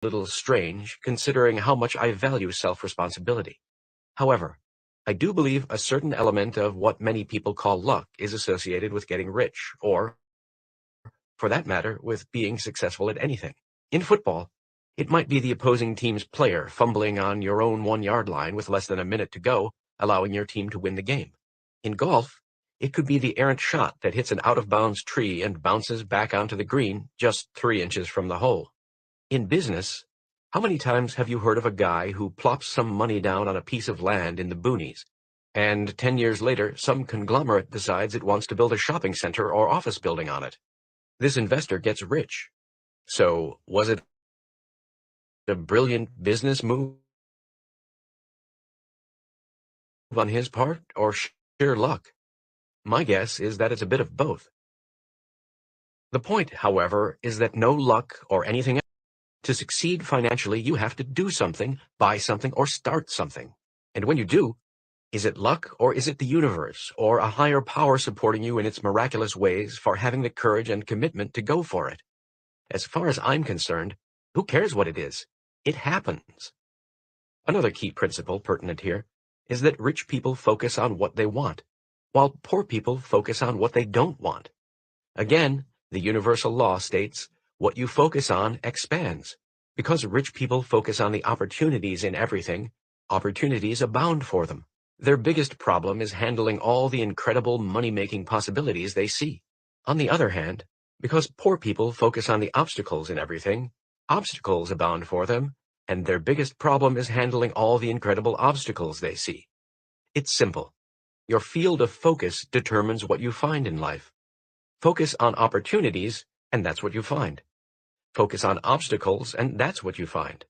little strange considering how much I value self-responsibility. However, I do believe a certain element of what many people call luck is associated with getting rich, or, for that matter, with being successful at anything. In football, it might be the opposing team's player fumbling on your own 1-yard line with less than a minute to go, allowing your team to win the game. In golf, it could be the errant shot that hits an out-of-bounds tree and bounces back onto the green just 3 inches from the hole. In business, how many times have you heard of a guy who plops some money down on a piece of land in the boonies, and 10 years later some conglomerate decides it wants to build a shopping center or office building on it? This investor gets rich. So, was it a brilliant business move on his part, or sheer luck? My guess is that it's a bit of both. The point, however, is that no luck or anything else. To succeed financially, you have to do something, buy something, or start something. And when you do, is it luck, or is it the universe, or a higher power supporting you in its miraculous ways for having the courage and commitment to go for it? As far as I'm concerned, who cares what it is? It happens. Another key principle pertinent here is that rich people focus on what they want, while poor people focus on what they don't want. Again, the universal law states, what you focus on expands. Because rich people focus on the opportunities in everything, opportunities abound for them. Their biggest problem is handling all the incredible money-making possibilities they see. On the other hand, because poor people focus on the obstacles in everything, obstacles abound for them, and their biggest problem is handling all the incredible obstacles they see. It's simple. Your field of focus determines what you find in life. Focus on opportunities, and that's what you find. Focus on obstacles, and that's what you find.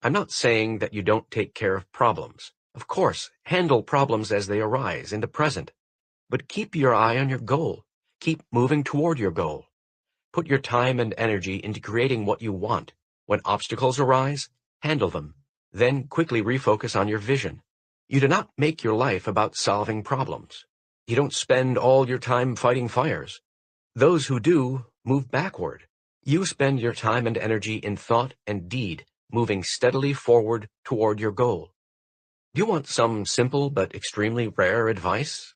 I'm not saying that you don't take care of problems. Of course, handle problems as they arise in the present. But keep your eye on your goal. Keep moving toward your goal. Put your time and energy into creating what you want. When obstacles arise, handle them. Then quickly refocus on your vision. You do not make your life about solving problems. You don't spend all your time fighting fires. Those who do move backward. You spend your time and energy in thought and deed, moving steadily forward toward your goal. Do you want some simple but extremely rare advice?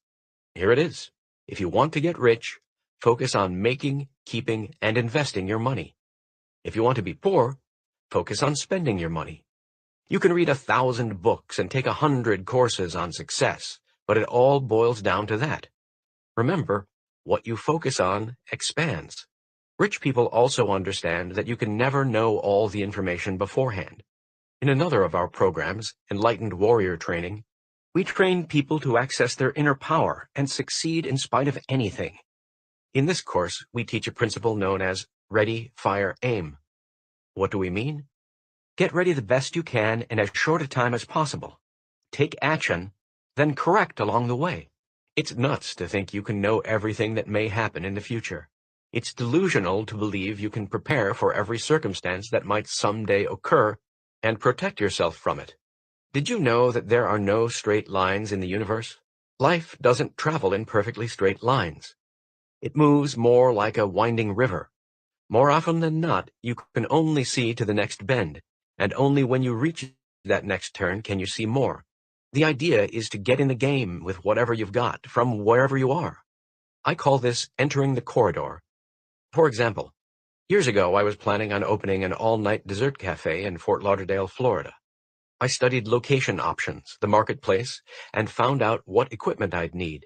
Here it is. If you want to get rich, focus on making, keeping, and investing your money. If you want to be poor, focus on spending your money. You can read 1,000 books and take 100 courses on success, but it all boils down to that. Remember, what you focus on expands. Rich people also understand that you can never know all the information beforehand. In another of our programs, Enlightened Warrior Training, we train people to access their inner power and succeed in spite of anything. In this course, we teach a principle known as Ready, Fire, Aim. What do we mean? Get ready the best you can in as short a time as possible. Take action, then correct along the way. It's nuts to think you can know everything that may happen in the future. It's delusional to believe you can prepare for every circumstance that might someday occur and protect yourself from it. Did you know that there are no straight lines in the universe? Life doesn't travel in perfectly straight lines. It moves more like a winding river. More often than not, you can only see to the next bend, and only when you reach that next turn can you see more. The idea is to get in the game with whatever you've got, from wherever you are. I call this entering the corridor. For example, years ago I was planning on opening an all-night dessert cafe in Fort Lauderdale, Florida. I studied location options, the marketplace, and found out what equipment I'd need.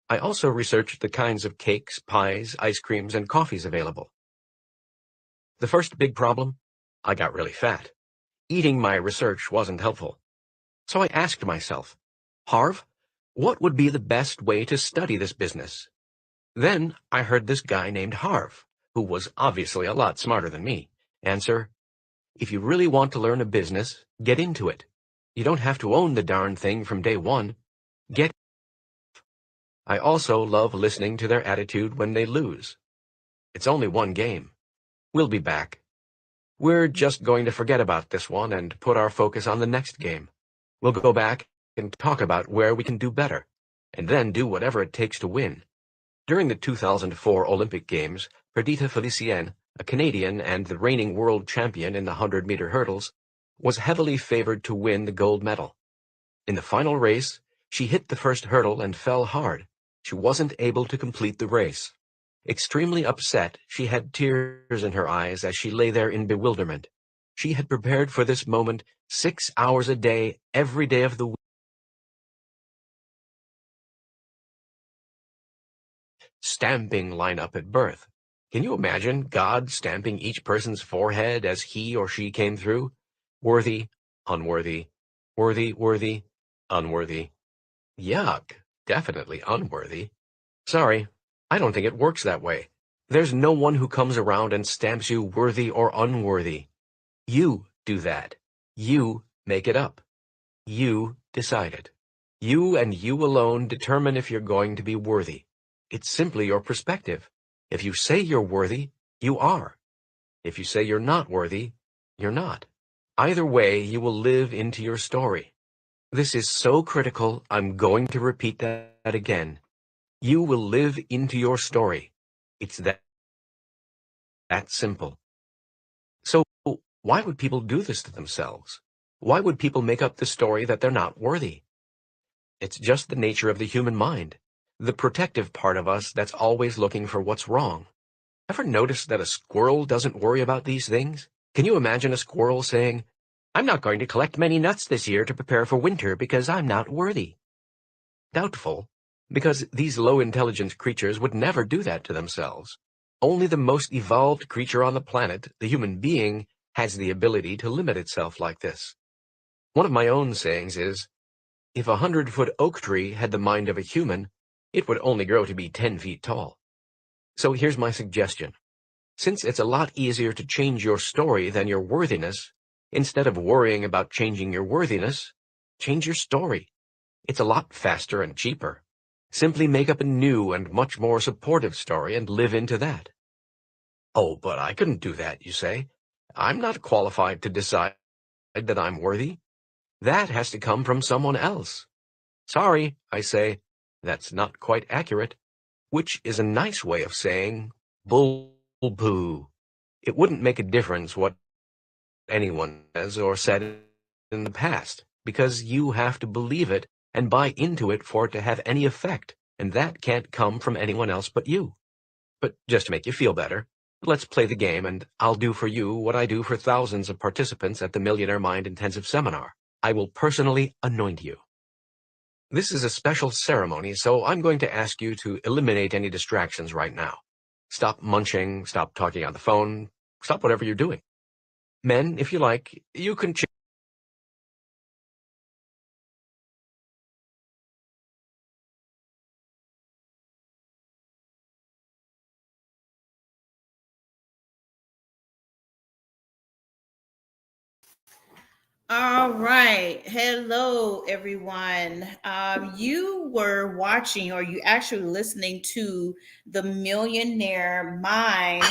I also researched the kinds of cakes, pies, ice creams, and coffees available. The first big problem? I got really fat. Eating my research wasn't helpful. So I asked myself, Harv, what would be the best way to study this business? Then I heard this guy named Harv, who was obviously a lot smarter than me, answer, if you really want to learn a business, get into it. You don't have to own the darn thing from day one. Get. I also love listening to their attitude when they lose. It's only one game. We'll be back. We're just going to forget about this one and put our focus on the next game. We'll go back and talk about where we can do better, and then do whatever it takes to win. During the 2004 Olympic Games, Perdita Felicien, a Canadian and the reigning world champion in the 100-meter hurdles, was heavily favored to win the gold medal. In the final race, she hit the first hurdle and fell hard. She wasn't able to complete the race. Extremely upset, she had tears in her eyes as she lay there in bewilderment. She had prepared for this moment 6 hours a day, every day of the week. Stamping lineup at birth. Can you imagine God stamping each person's forehead as he or she came through? Worthy, unworthy, worthy, worthy, unworthy. Yuck, definitely unworthy. Sorry, I don't think it works that way. There's no one who comes around and stamps you worthy or unworthy. You do that. You make it up. You decide it. You and you alone determine if you're going to be worthy. It's simply your perspective. If you say you're worthy, you are. If you say you're not worthy, you're not. Either way, you will live into your story. This is so critical, I'm going to repeat that again. You will live into your story. It's that simple. So, why would people do this to themselves? Why would people make up the story that they're not worthy? It's just the nature of the human mind, the protective part of us that's always looking for what's wrong. Ever notice that a squirrel doesn't worry about these things? Can you imagine a squirrel saying, I'm not going to collect many nuts this year to prepare for winter because I'm not worthy? Doubtful, because these low-intelligence creatures would never do that to themselves. Only the most evolved creature on the planet, the human being, has the ability to limit itself like this. One of my own sayings is, if a 100-foot oak tree had the mind of a human, it would only grow to be 10 feet tall. So here's my suggestion. Since it's a lot easier to change your story than your worthiness, instead of worrying about changing your worthiness, change your story. It's a lot faster and cheaper. Simply make up a new and much more supportive story and live into that. Oh, but I couldn't do that, you say. I'm not qualified to decide that I'm worthy. That has to come from someone else. Sorry, I say, that's not quite accurate, which is a nice way of saying bull-poo. It wouldn't make a difference what anyone says or said in the past, because you have to believe it and buy into it for it to have any effect, and that can't come from anyone else but you. But just to make you feel better, let's play the game, and I'll do for you what I do for thousands of participants at the Millionaire Mind Intensive Seminar. I will personally anoint you. This is a special ceremony, so I'm going to ask you to eliminate any distractions right now. Stop munching, stop talking on the phone, stop whatever you're doing. Men, if you like, you can All right. Hello, everyone. You were watching, or you actually listening to the Millionaire Mind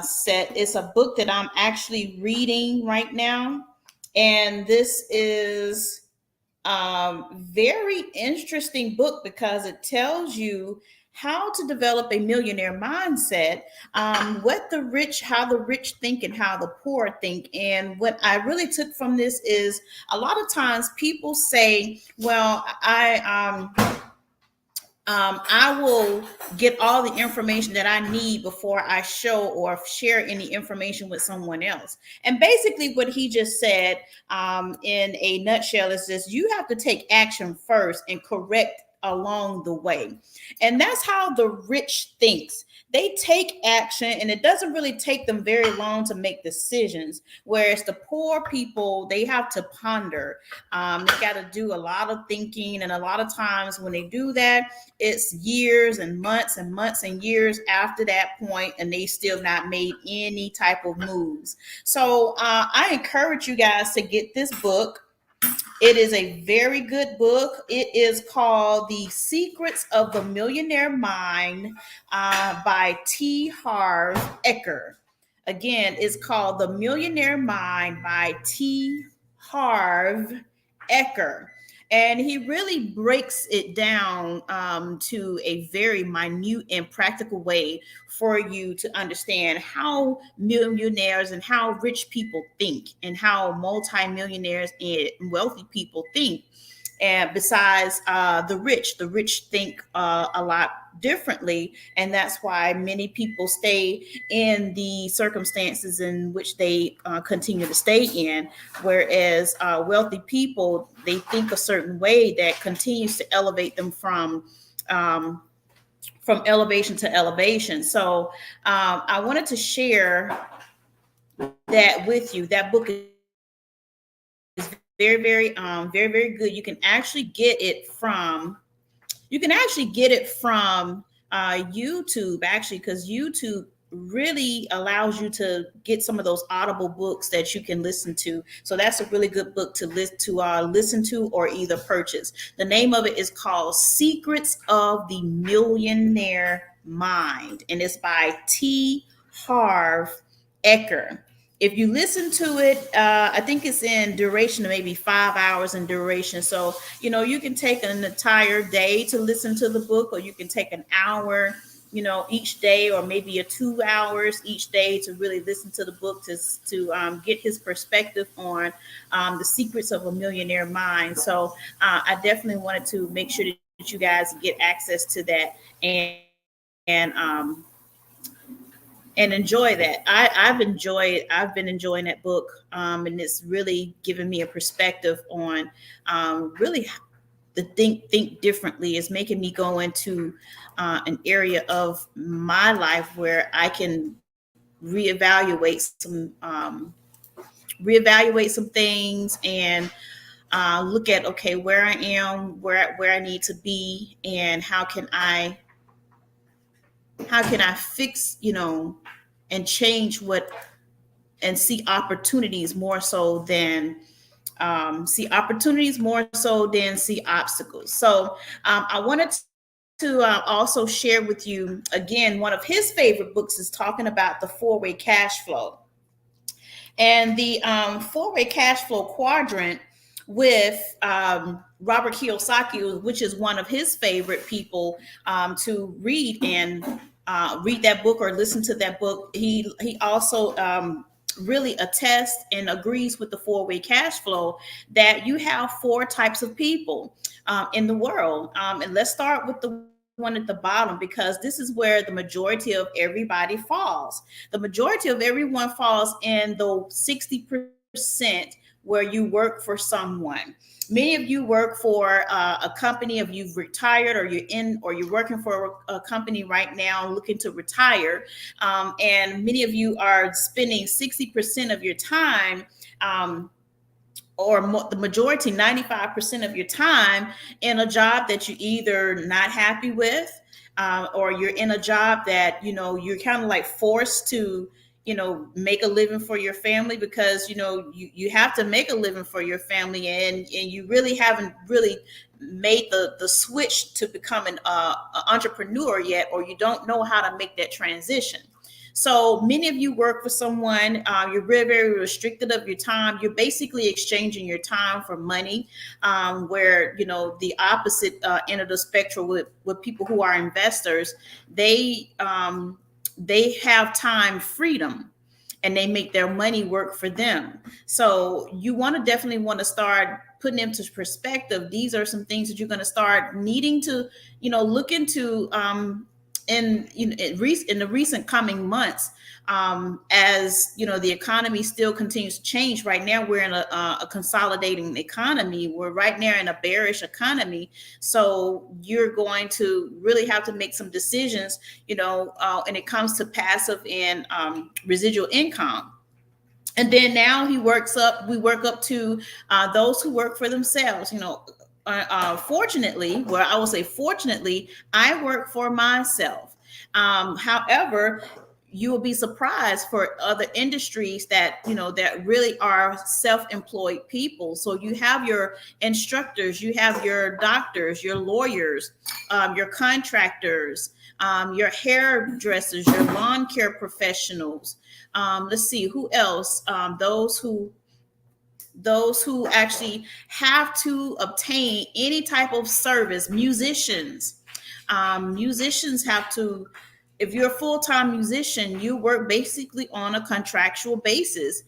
set. It's a book that I'm actually reading right now. And this is very interesting book because it tells you how to develop a millionaire mindset, what the rich, how the rich think and how the poor think. And what I really took from this is a lot of times people say, well, I will get all the information that I need before I show or share any information with someone else. And basically, what he just said in a nutshell is this: you have to take action first and correct along the way. And that's how the rich thinks. They take action, and it doesn't really take them very long to make decisions. Whereas the poor people, they have to ponder. They got to do a lot of thinking, and a lot of times when they do that, it's years and months and months and years after that point, and they still not made any type of moves. So I encourage you guys to get this book. It is a very good book. It is called The Secrets of the Millionaire Mind by T. Harv Eker. Again, it's called The Millionaire Mind by T. Harv Eker. And he really breaks it down to a very minute and practical way for you to understand how millionaires and how rich people think and how multimillionaires and wealthy people think. And besides the rich think a lot differently, and that's why many people stay in the circumstances in which they continue to stay in. Whereas wealthy people, they think a certain way that continues to elevate them um, from elevation to elevation. So I wanted to share that with you. That book is very, very good. You can actually get it from YouTube, actually, because YouTube really allows you to get some of those audible books that you can listen to. So that's a really good book to listen to or either purchase. The name of it is called Secrets of the Millionaire Mind, and it's by T. Harv Eker. If you listen to it, I think it's in duration of maybe 5 hours in duration. So, you can take an entire day to listen to the book, or you can take an hour, each day, or maybe 2 hours each day to really listen to the book to get his perspective on the secrets of a millionaire mind. So I definitely wanted to make sure that you guys get access to that and um, and enjoy that. I've been enjoying that book, and it's really given me a perspective on really the think differently. It's making me go into an area of my life where I can reevaluate some things and look at, okay, where I am, where I need to be, and how can I fix, and change and see opportunities more so than see obstacles. So I wanted to also share with you again, one of his favorite books is talking about the four-way cash flow. And the four-way cash flow quadrant with Robert Kiyosaki, which is one of his favorite people to read and read that book or listen to that book. He also really attests and agrees with the four-way cash flow, that you have four types of people in the world. And let's start with the one at the bottom, because this is where the majority of everybody falls. The majority of everyone falls in the 60% where you work for someone. Many of you work for a company, if you've retired, or you're working for a company right now looking to retire. And many of you are spending 60% of your time the majority, 95% of your time, in a job that you're either not happy with, or you're in a job that, you're kind of like forced to, make a living for your family, because, you have to make a living for your family, and you really haven't really made the switch to become an entrepreneur yet, or you don't know how to make that transition. So many of you work for someone, you're very, very restricted of your time. You're basically exchanging your time for money, where, the opposite end of the spectrum with people who are investors, they have time freedom, and they make their money work for them. So you definitely want to start putting into perspective. These are some things that you're going to start needing to, look into in the recent coming months, as the economy still continues to change. Right now we're in a consolidating economy. We're right now in a bearish economy. So you're going to really have to make some decisions, when it comes to passive and residual income. And then now we work up to those who work for themselves. Fortunately, well, I will say fortunately, I work for myself. However, you will be surprised for other industries that that really are self-employed people. So you have your instructors, you have your doctors, your lawyers, your contractors, your hairdressers, your lawn care professionals. Let's see who else. those who actually have to obtain any type of service, musicians. Musicians have to, if you're a full-time musician, you work basically on a contractual basis.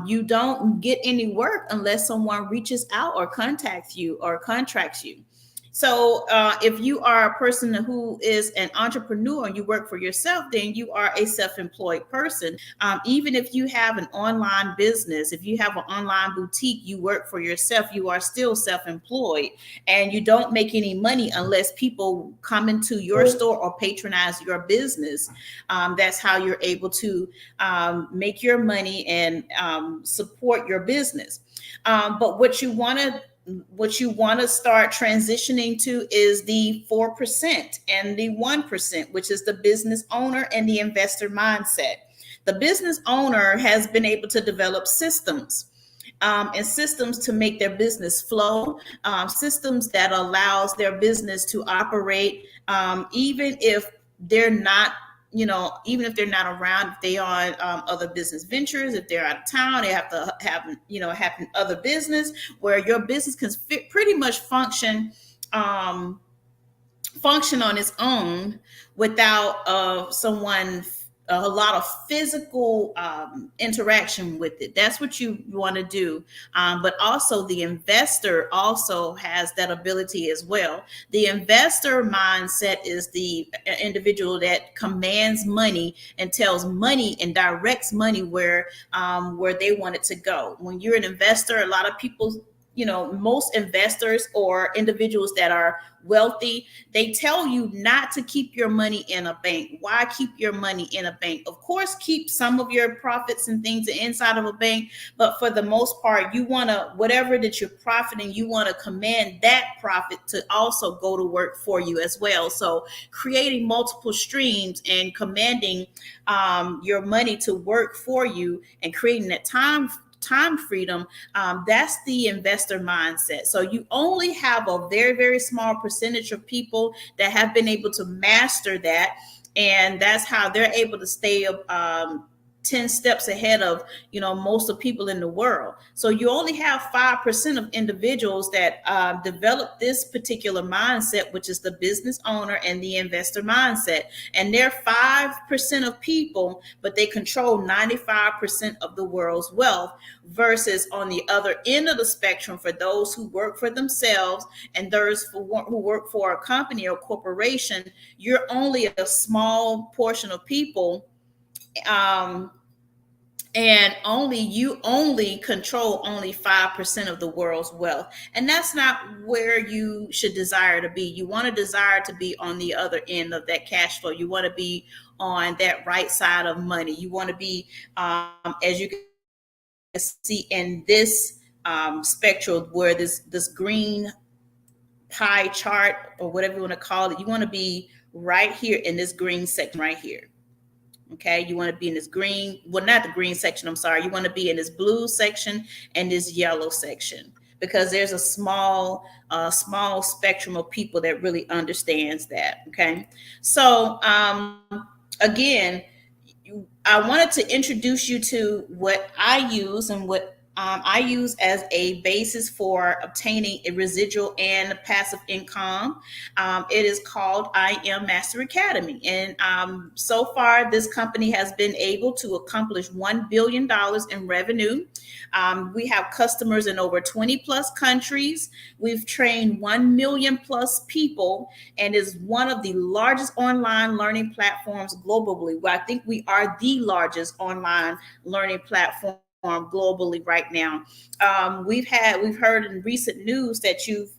You don't get any work unless someone reaches out or contacts you or contracts you. So if you are a person who is an entrepreneur and you work for yourself, then you are a self-employed person. Even if you have an online business, if you have an online boutique, you work for yourself, you are still self-employed, and you don't make any money unless people come into your store or patronize your business. That's how you're able to make your money and support your business. But what you want to start transitioning to is the 4% and the 1%, which is the business owner and the investor mindset. The business owner has been able to develop systems, and systems to make their business flow, systems that allows their business to operate, even if they're not, even if they're not around, if they are on other business ventures, if they're out of town, they have to have other business where your business can pretty much function on its own without someone, a lot of physical interaction with it. That's what you want to do. But also the investor also has that ability as well. The investor mindset is the individual that commands money and tells money and directs money where they want it to go. When you're an investor, a lot of people, most investors or individuals that are wealthy, they tell you not to keep your money in a bank. Why keep your money in a bank? Of course, keep some of your profits and things inside of a bank, but for the most part, you want to, whatever that you're profiting, you want to command that profit to also go to work for you as well. So creating multiple streams and commanding your money to work for you and creating that time freedom, that's the investor mindset. So you only have a very, very small percentage of people that have been able to master that, and that's how they're able to stay 10 steps ahead of most of people in the world. So you only have 5% of individuals that develop this particular mindset, which is the business owner and the investor mindset. And they're 5% of people, but they control 95% of the world's wealth, versus on the other end of the spectrum, for those who work for themselves and those who work for a company or corporation, you're only a small portion of people, and you only control only 5% of the world's wealth. And that's not where you should desire to be. You want to desire to be on the other end of that cash flow. You want to be on that right side of money. You want to be, as you can see in this spectrum, where this green pie chart, or whatever you want to call it, you want to be right here in this green section right here. Okay, you want to be in this green, well, not the green section, I'm sorry. You want to be in this blue section and this yellow section, because there's a small spectrum of people that really understands that. Okay, so again, I wanted to introduce you to what I use and what I use as a basis for obtaining a residual and passive income. It is called I Am Master Academy. And so far, this company has been able to accomplish $1 billion in revenue. We have customers in over 20 plus countries. We've trained 1 million plus people, and is one of the largest online learning platforms globally. Well, I think we are the largest online learning platform globally right now. We've heard in recent news that you've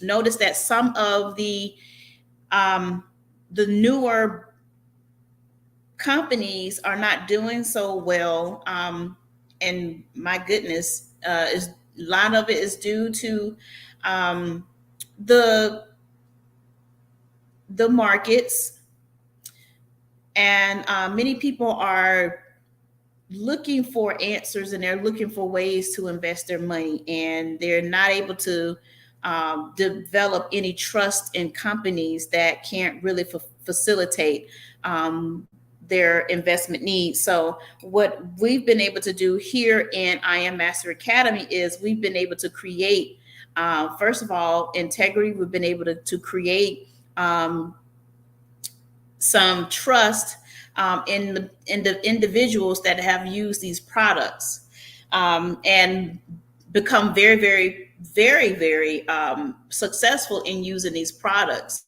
noticed that some of the newer companies are not doing so well, and my goodness, is a lot of it is due to the markets, and many people are looking for answers, and they're looking for ways to invest their money, and they're not able to develop any trust in companies that can't really facilitate their investment needs. So what we've been able to do here in I Am Master Academy is we've been able to create, first of all, integrity. We've been able to create some trust in the individuals that have used these products, and become very successful in using these products.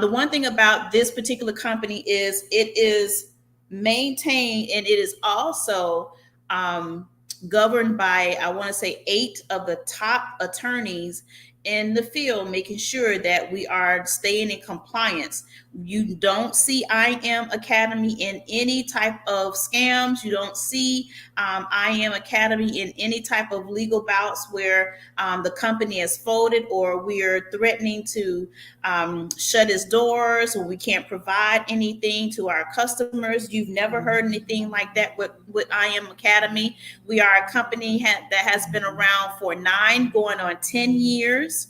The one thing about this particular company is it is maintained, and it is also um, governed by, I want to say, 8 of the top attorneys in the field, making sure that we are staying in compliance. You don't see I Am Academy in any type of scams. You don't see I Am Academy in any type of legal bouts where the company has folded, or we're threatening to shut its doors, or we can't provide anything to our customers. You've never heard anything like that with I Am Academy. We are a company that has been around for 9 going on 10 years.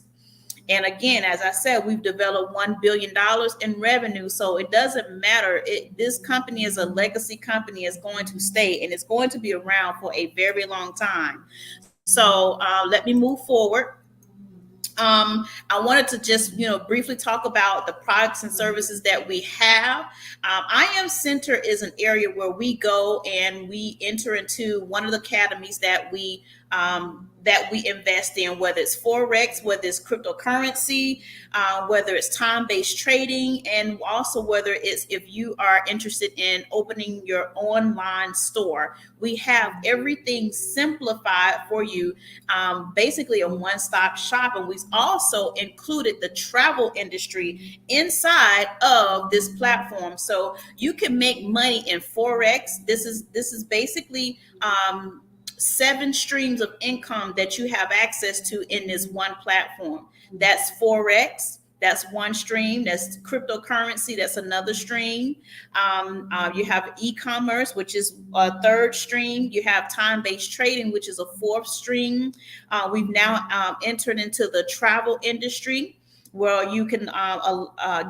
And again, as I said, we've developed $1 billion in revenue. So it doesn't matter. This company is a legacy company. It's going to stay, and it's going to be around for a very long time. So let me move forward. I wanted to just, briefly talk about the products and services that we have. I Am Center is an area where we go and we enter into one of the academies that we invest in, whether it's forex, whether it's cryptocurrency, whether it's time-based trading, and also whether it's if you are interested in opening your online store. We have everything simplified for you, basically a one-stop shop. And we've also included the travel industry inside of this platform, so you can make money in forex. This is basically 7 streams of income that you have access to in this one platform. That's forex. That's one stream. That's cryptocurrency. That's another stream. You have e-commerce, which is a third stream. You have time-based trading, which is a fourth stream. We've now entered into the travel industry, where you can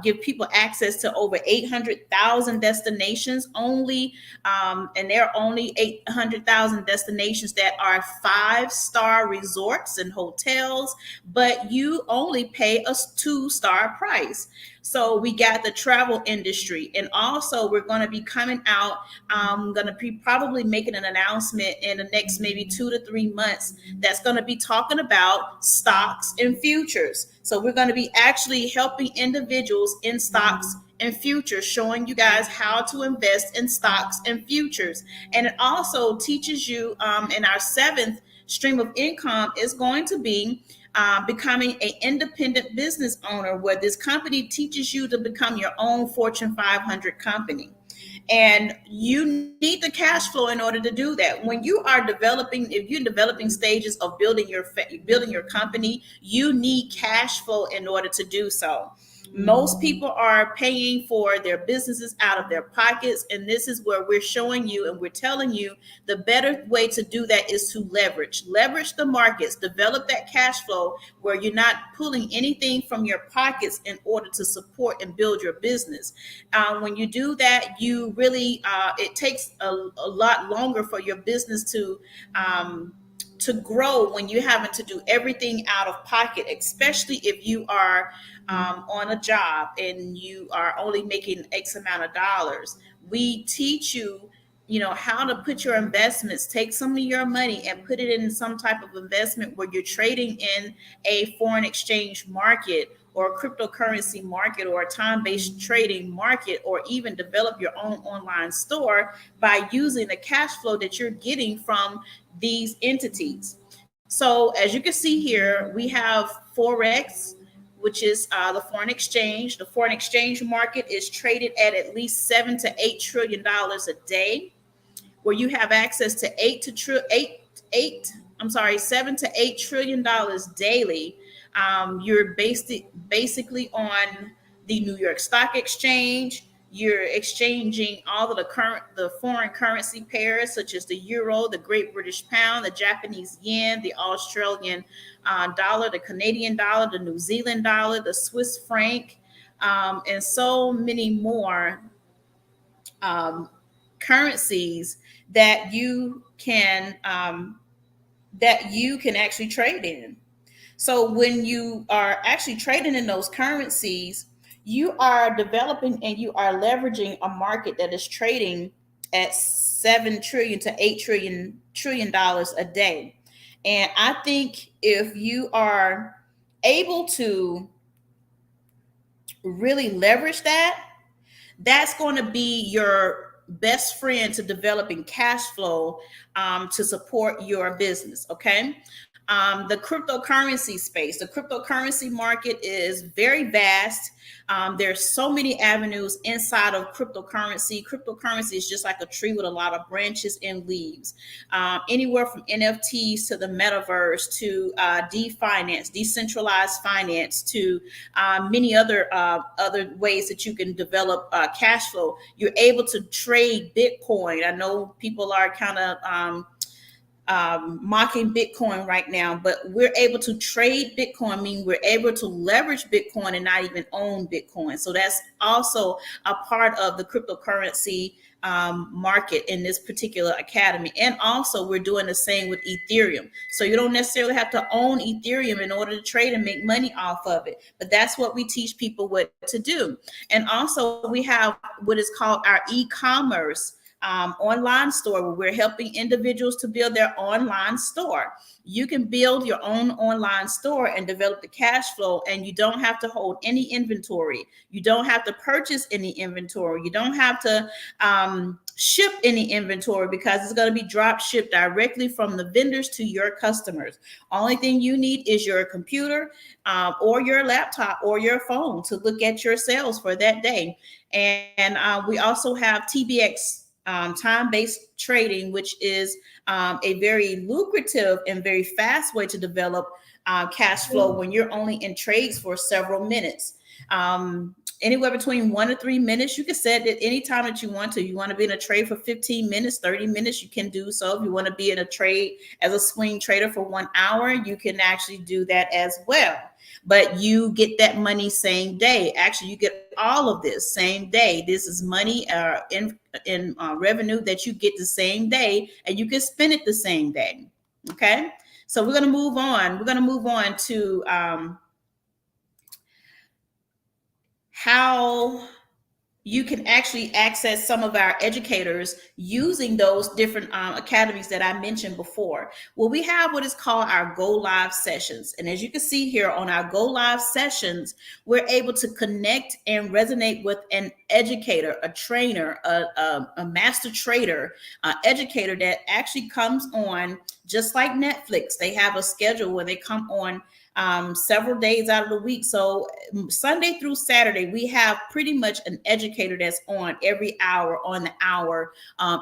give people access to over 800,000 destinations only. And there are only 800,000 destinations that are 5-star resorts and hotels, but you only pay a 2-star price. So we got the travel industry. And also we're going to be coming out, I'm going to be probably making an announcement in the next maybe 2 to 3 months that's going to be talking about stocks and futures. So we're going to be actually helping individuals in stocks and futures, showing you guys how to invest in stocks and futures. And it also teaches you, in our 7th stream of income is going to be becoming an independent business owner, where this company teaches you to become your own Fortune 500 company. And you need the cash flow in order to do that. When you are developing, if you're in developing stages of building your company, you need cash flow in order to do so. Most people are paying for their businesses out of their pockets, and this is where we're showing you and we're telling you the better way to do that is to leverage the markets, develop that cash flow where you're not pulling anything from your pockets in order to support and build your business. When you do that, you really it takes a lot longer for your business to grow when you're having to do everything out of pocket, especially if you are on a job and you are only making X amount of dollars. We teach you, how to put your investments, take some of your money and put it in some type of investment where you're trading in a foreign exchange market or a cryptocurrency market or a time-based trading market, or even develop your own online store by using the cash flow that you're getting from these entities. So as you can see here, we have Forex, which is the foreign exchange. The foreign exchange market is traded at least $7 to $8 trillion a day, where you have access to 7 to 8 trillion dollars daily. You're basically on the New York Stock Exchange. You're exchanging all of the foreign currency pairs, such as the euro, the Great British Pound, the Japanese yen, the Australian dollar, the Canadian dollar, the New Zealand dollar, the Swiss franc, and so many more um, currencies that you can actually trade in. So when you are actually trading in those currencies, you are developing and you are leveraging a market that is trading at 7 trillion to 8 trillion dollars a day. And I think if you are able to really leverage that, that's going to be your best friend to developing cash flow, to support your business. Okay. The cryptocurrency space, the cryptocurrency market is very vast. There's so many avenues inside of cryptocurrency. Cryptocurrency is just like a tree with a lot of branches and leaves. Anywhere from NFTs to the metaverse to finance, decentralized finance, to many other ways that you can develop cash flow. You're able to trade Bitcoin. I know people are kind of mocking Bitcoin right now, but we're able to trade Bitcoin, meaning we're able to leverage Bitcoin and not even own Bitcoin. So that's also a part of the cryptocurrency market in this particular academy. And also, we're doing the same with Ethereum. So you don't necessarily have to own Ethereum in order to trade and make money off of it. But that's what we teach people what to do. And also, we have what is called our e-commerce online store, where we're helping individuals to build their online store. You can build your own online store and develop the cash flow, and you don't have to hold any inventory. You don't have to purchase any inventory. You don't have to ship any inventory, because it's going to be drop shipped directly from the vendors to your customers. Only thing you need is your computer, or your laptop or your phone to look at your sales for that day. And we also have TBX, time-based trading, which is a very lucrative and very fast way to develop cash flow when you're only in trades for several minutes. Anywhere between 1 to 3 minutes. You can set it any time that you want to. You want to be in a trade for 15 minutes, 30 minutes, you can do so. If you want to be in a trade as a swing trader for 1 hour, you can actually do that as well. But you get that money same day. Actually, you get all of this same day. This is money in revenue that you get the same day, and you can spend it the same day. Okay. So we're going to move on. We're going to move on to how you can actually access some of our educators using those different academies that I mentioned before. Well, we have what is called our Go Live sessions. And as you can see here on our Go Live sessions, we're able to connect and resonate with an educator, a trainer, a master trader, educator that actually comes on just like Netflix. They have a schedule where they come on several days out of the week. So Sunday through Saturday, we have pretty much an educator that's on every hour on the hour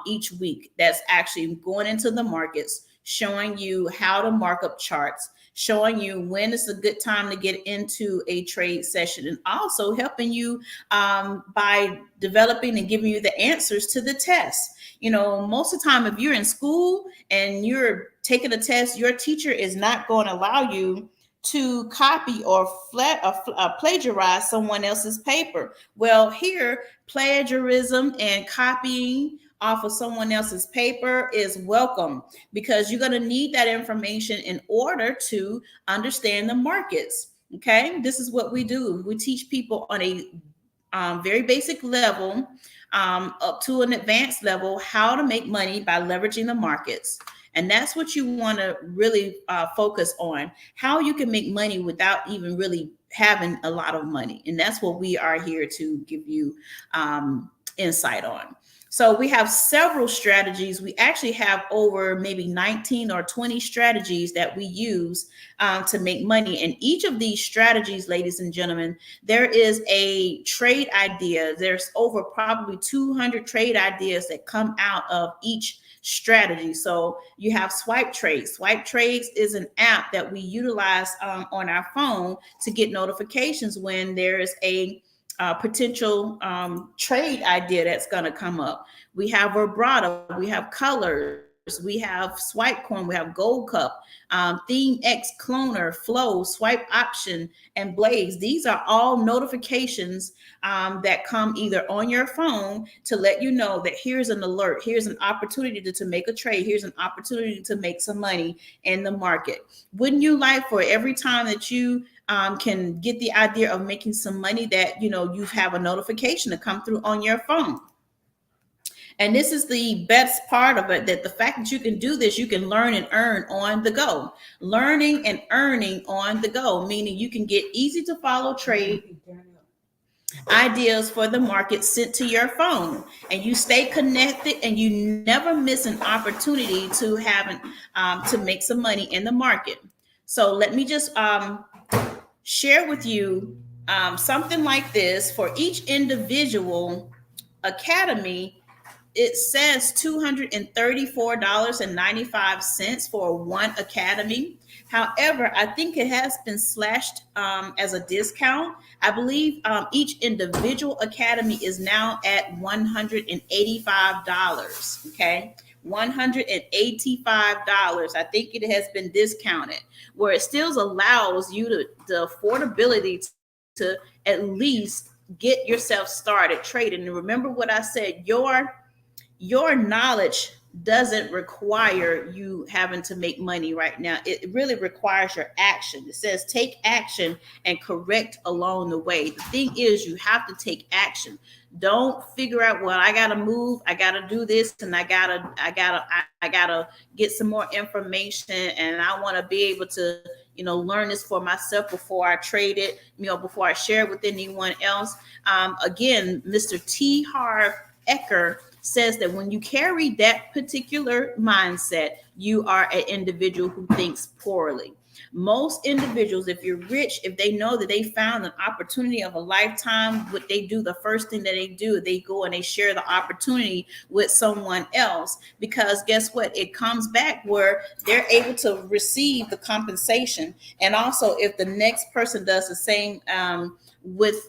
each week, that's actually going into the markets, showing you how to mark up charts, showing you when it's a good time to get into a trade session, and also helping you by developing and giving you the answers to the test. You know, most of the time, if you're in school and you're taking a test, your teacher is not going to allow you to copy or plagiarize someone else's paper. Well, here, plagiarism and copying off of someone else's paper is welcome, because you're going to need that information in order to understand the markets. Okay, this is what we do. We teach people on a very basic level up to an advanced level how to make money by leveraging the markets. And that's what you want to really focus on, how you can make money without even really having a lot of money. And that's what we are here to give you insight on. So we have several strategies. We actually have over maybe 19 or 20 strategies that we use to make money. And each of these strategies, ladies and gentlemen, there is a trade idea. There's over probably 200 trade ideas that come out of each strategy. So you have Swipe Trades. Swipe Trades is an app that we utilize on our phone to get notifications when there is a potential trade idea that's going to come up. We have vibrato, we have colors, we have Swipe Coin, we have Gold Cup, Theme X, Cloner, Flow, Swipe Option, and Blaze. These are all notifications that come either on your phone to let you know that here's an alert, here's an opportunity to make a trade, here's an opportunity to make some money in the market. Wouldn't you like for every time that you can get the idea of making some money that you have a notification to come through on your phone? And this is the best part of it, that the fact that you can do this, you can learn and earn on the go. Learning and earning on the go, meaning you can get easy to follow trade ideas for the market sent to your phone, and you stay connected, and you never miss an opportunity to to make some money in the market. So let me just share with you something like this. For each individual academy, it says $234.95 for one academy. However, I think it has been slashed as a discount. I believe each individual academy is now at $185. Okay, $185. I think it has been discounted, where it still allows you the affordability to at least get yourself started trading. And remember what I said, your knowledge doesn't require you having to make money right now. It really requires your action. It says take action and correct along the way. The thing is, you have to take action. Don't figure out, well, I gotta move, I gotta do this, and I gotta get some more information, and I want to be able to learn this for myself before I trade it, before I share it with anyone else. Again, Mr. T. Harv Eker says that when you carry that particular mindset, you are an individual who thinks poorly. Most individuals, if you're rich, if they know that they found an opportunity of a lifetime, what they do, the first thing that they do, they go and they share the opportunity with someone else, because guess what? It comes back where they're able to receive the compensation. And also, if the next person does the same with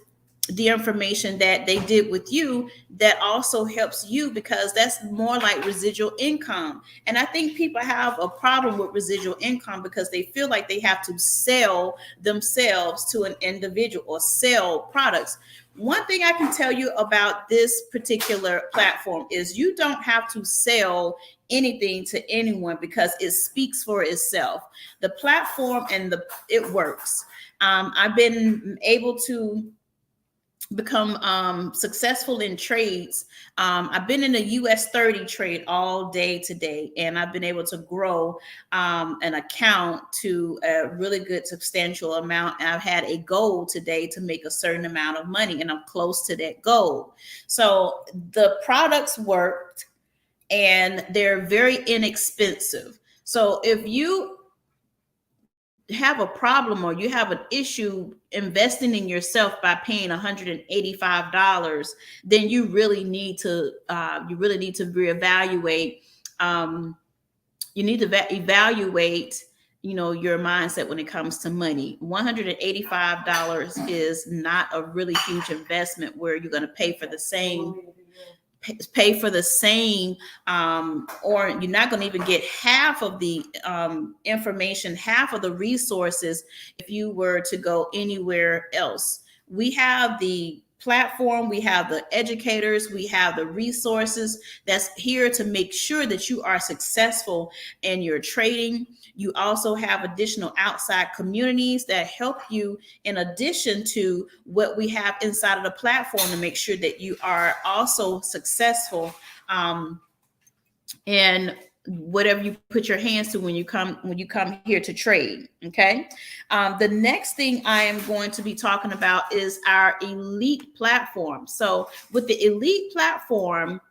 the information that they did with you, that also helps you, because that's more like residual income. And I think people have a problem with residual income because they feel like they have to sell themselves to an individual or sell products. One thing I can tell you about this particular platform is you don't have to sell anything to anyone, because it speaks for itself. The platform and it works. I've been able to become successful in trades. I've been in a US 30 trade all day today, and I've been able to grow an account to a really good substantial amount. And I've had a goal today to make a certain amount of money, and I'm close to that goal. So the products worked, and they're very inexpensive. So if you have a problem or you have an issue investing in yourself by paying $185, then you really need to reevaluate. You need to evaluate your mindset when it comes to money. $185 is not a really huge investment where you're going to pay for the same or you're not going to even get half of the information, half of the resources if you were to go anywhere else. We have the platform, we have the educators, we have the resources that's here to make sure that you are successful in your trading. You also have additional outside communities that help you, in addition to what we have inside of the platform, to make sure that you are also successful in whatever you put your hands to when you come here to trade. Okay. The next thing I am going to be talking about is our elite platform. So with the elite platform,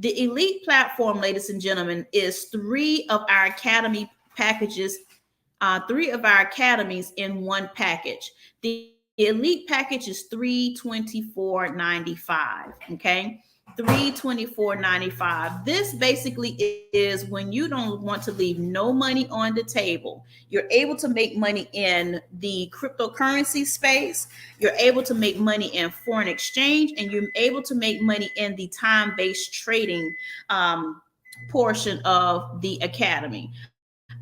ladies and gentlemen, is three of our academy packages, three of our academies in one package. The elite package is $324.95. Okay. $324.95. This basically is when you don't want to leave no money on the table. You're able to make money in the cryptocurrency space. You're able to make money in foreign exchange, and you're able to make money in the time-based trading portion of the academy.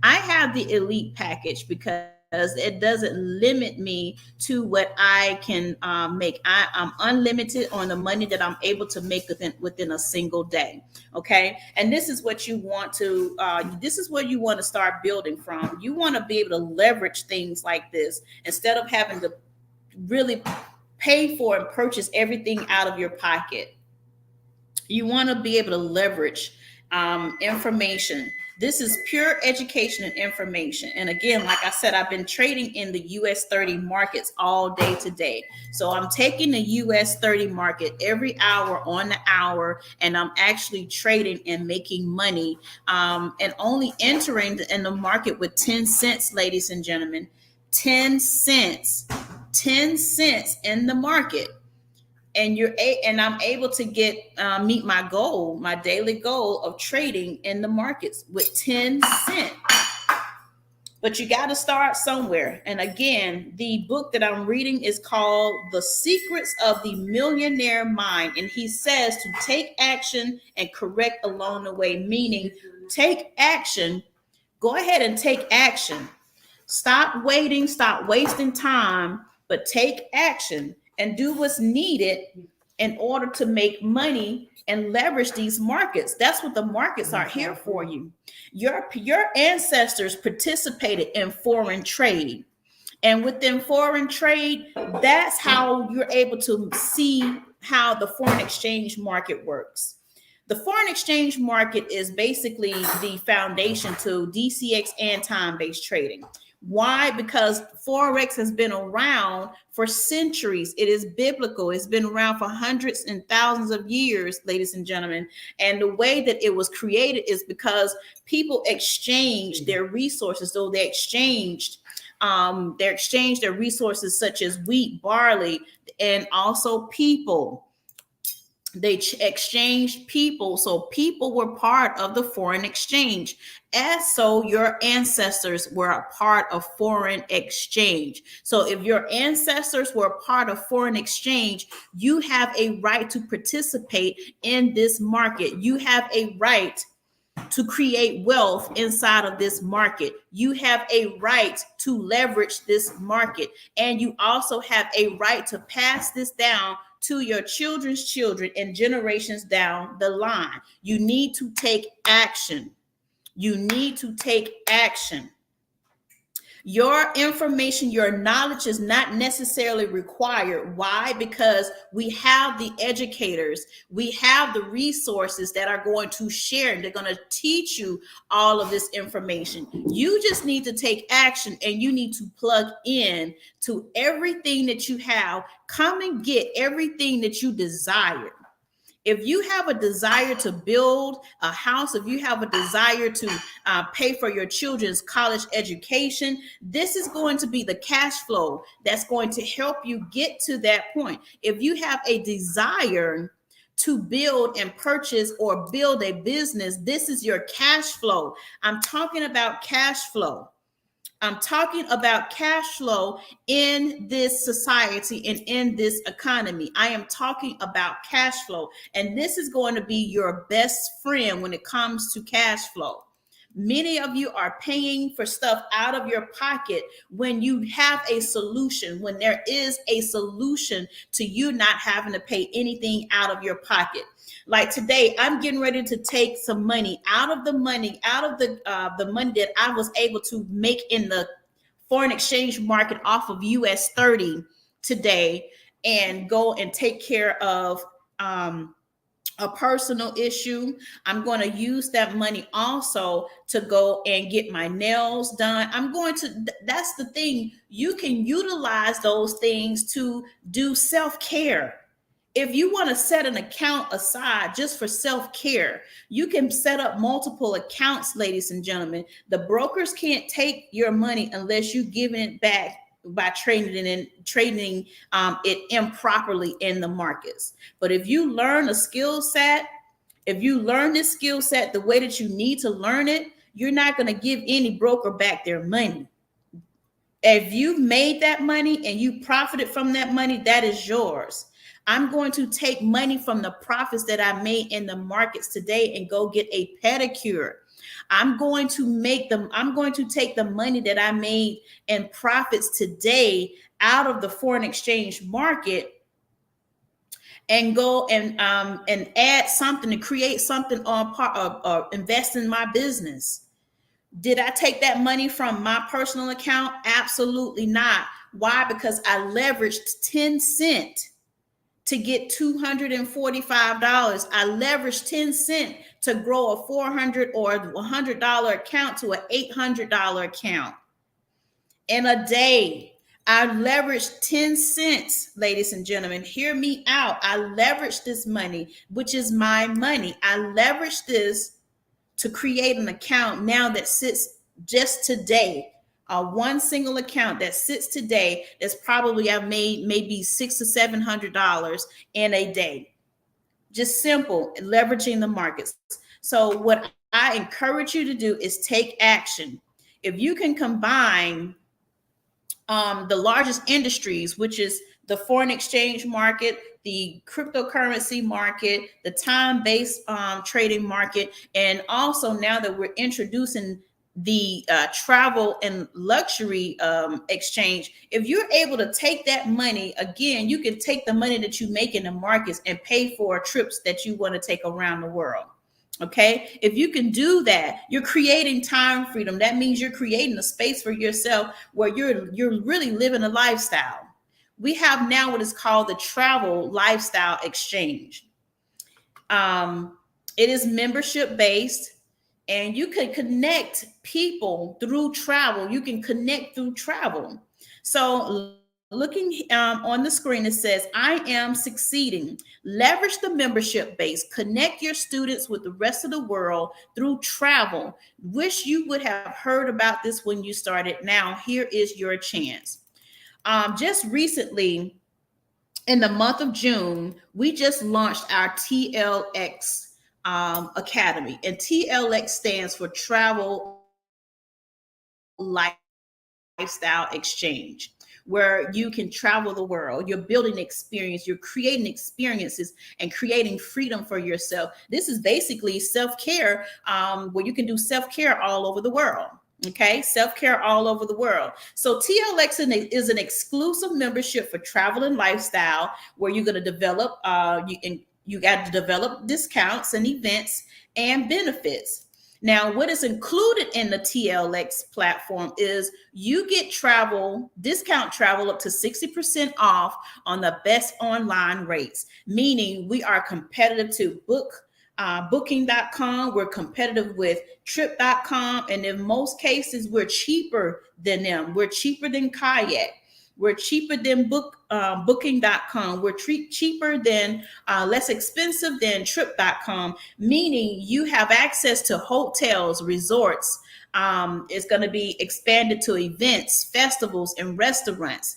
I have the elite package because it doesn't limit me to what I can make. I'm unlimited on the money that I'm able to make within a single day. Okay, and this is what you want to. This is what you want to start building from. You want to be able to leverage things like this instead of having to really pay for and purchase everything out of your pocket. You want to be able to leverage information. This is pure education and information. And again, like I said, I've been trading in the US 30 markets all day today. So I'm taking the US 30 market every hour on the hour, and I'm actually trading and making money, and only entering in the market with 10 cents, ladies and gentlemen. 10 cents. 10 cents in the market, and I'm able to get meet my goal, my daily goal of trading in the markets with 10 cents. But you got to start somewhere. And again, the book that I'm reading is called The Secrets of the Millionaire Mind. And he says to take action and correct along the way, meaning take action. Go ahead and take action. Stop waiting, stop wasting time, but take action and do what's needed in order to make money and leverage these markets. That's what the markets are here for you. Your ancestors participated in foreign trade. And within foreign trade, that's how you're able to see how the foreign exchange market works. The foreign exchange market is basically the foundation to DCX and time-based trading. Why? Because Forex has been around for centuries. It is biblical. It's been around for hundreds and thousands of years, ladies and gentlemen. And the way that it was created is because people exchanged their resources. So they exchanged their resources such as wheat, barley, and also people. They exchanged people, so people were part of the foreign exchange. As so your ancestors were a part of foreign exchange. So if your ancestors were a part of foreign exchange, you have a right to participate in this market. You have a right to create wealth inside of this market. You have a right to leverage this market, and you also have a right to pass this down to your children's children and generations down the line. You need to take action. You need to take action. Your information, your knowledge is not necessarily required. Why? Because we have the educators, we have the resources that are going to share, and they're going to teach you all of this information. You just need to take action, and you need to plug in to everything that you have. Come and get everything that you desire. If you have a desire to build a house, if you have a desire to pay for your children's college education, this is going to be the cash flow that's going to help you get to that point. If you have a desire to build and purchase or build a business, this is your cash flow. I'm talking about cash flow. I'm talking about cash flow in this society and in this economy. I am talking about cash flow. And this is going to be your best friend when it comes to cash flow. Many of you are paying for stuff out of your pocket when you have a solution, when there is a solution to you not having to pay anything out of your pocket. Like today, I'm getting ready to take some money out of the money that I was able to make in the foreign exchange market off of US 30 today, and go and take care of a personal issue. I'm going to use that money also to go and get my nails done. That's the thing. You can utilize those things to do self-care. If you want to set an account aside just for self-care, you can set up multiple accounts, ladies and gentlemen. The brokers can't take your money unless you're giving it back by trading it improperly in the markets. But if you learn a skill set, if you learn this skill set the way that you need to learn it, you're not going to give any broker back their money. If you've made that money and you profited from that money, that is yours. I'm going to take money from the profits that I made in the markets today and go get a pedicure. I'm going to take the money that I made in profits today out of the foreign exchange market and go and add something to create something on part of invest in my business. Did I take that money from my personal account? Absolutely not. Why? Because I leveraged 10 cents to get $245. I leveraged 10 cents to grow a $400 or $100 account to an $800 account in a day. I leveraged 10 cents, ladies and gentlemen. Hear me out. I leveraged this money, which is my money. I leveraged this to create an account now that sits just today. One single account that sits today that's probably I've made maybe $600 to $700 in a day. Just simple, leveraging the markets. So what I encourage you to do is take action. If you can combine the largest industries, which is the foreign exchange market, the cryptocurrency market, the time-based trading market, and also now that we're introducing the travel and luxury exchange. If you're able to take that money, again, you can take the money that you make in the markets and pay for trips that you want to take around the world. Okay, if you can do that, you're creating time freedom. That means you're creating a space for yourself where you're really living a lifestyle. We have now what is called the travel lifestyle exchange. It is membership based, and you can connect people through travel. You can connect through travel. So looking on the screen, it says, I am succeeding. Leverage the membership base. Connect your students with the rest of the world through travel. Wish you would have heard about this when you started. Now, here is your chance. Just recently, in the month of June, we just launched our TLX Academy. And TLX stands for Travel Lifestyle Exchange, where you can travel the world. You're building experience, you're creating experiences and creating freedom for yourself. This is basically self-care, where you can do self-care all over the world. Okay, self-care all over the world. So TLX is an exclusive membership for travel and lifestyle, where you're going to develop, you got to develop discounts and events and benefits. Now, what is included in the TLX platform is you get discount travel up to 60% off on the best online rates, meaning we are competitive to booking.com. We're competitive with trip.com. And in most cases, we're cheaper than them. We're cheaper than Kayak. We're cheaper than booking.com. We're cheaper than, less expensive than trip.com, meaning you have access to hotels, resorts. It's going to be expanded to events, festivals, and restaurants.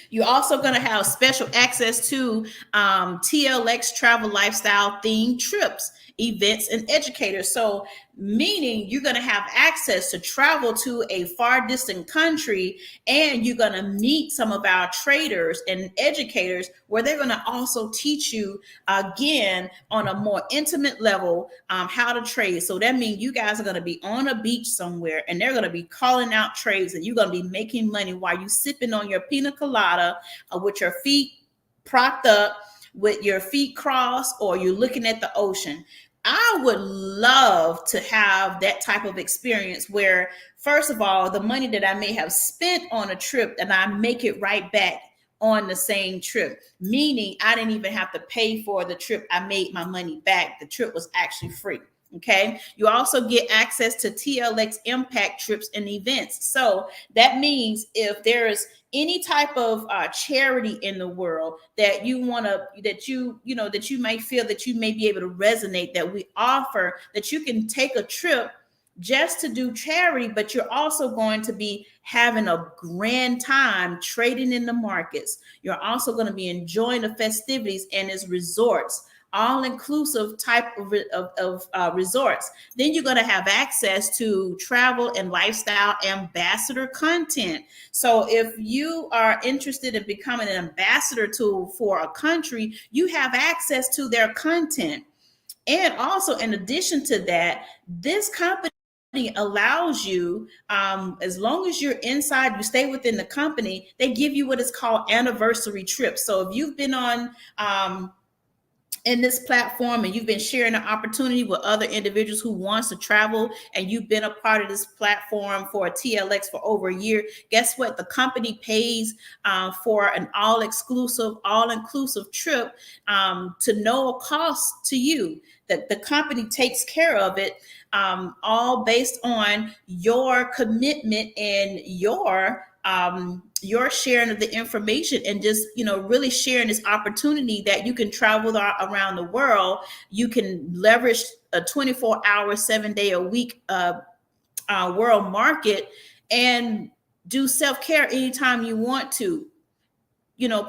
You're also going to have special access to TLX travel lifestyle themed trips, events, and educators. So meaning you're going to have access to travel to a far distant country, and you're going to meet some of our traders and educators where they're going to also teach you again on a more intimate level how to trade. So that means you guys are going to be on a beach somewhere, and they're going to be calling out trades, and you're going to be making money while you sipping on your pina colada with your feet propped up, with your feet crossed, or you're looking at the ocean. I would love to have that type of experience where, first of all, the money that I may have spent on a trip, and I make it right back on the same trip, meaning I didn't even have to pay for the trip. I made my money back. The trip was actually free. Okay. You also get access to TLX impact trips and events. So that means if there's any type of charity in the world that you want to, that you might feel that you may be able to resonate, that we offer, that you can take a trip just to do charity, but you're also going to be having a grand time trading in the markets. You're also going to be enjoying the festivities and its resorts. all-inclusive type of resorts. Then you're going to have access to travel and lifestyle ambassador content. So if you are interested in becoming an ambassador for a country, you have access to their content. And also, in addition to that, this company allows you, as long as you're inside, you stay within the company, they give you what is called anniversary trips. So if you've been on in this platform and you've been sharing an opportunity with other individuals who wants to travel, and you've been a part of this platform for a TLX for over a year, guess what? The company pays for an all-inclusive trip to no cost to you. That the company takes care of it, all based on your commitment and your sharing of the information, and just really sharing this opportunity that you can travel around the world. You can leverage a 24-hour 7-day-a-week world market and do self-care anytime you want to,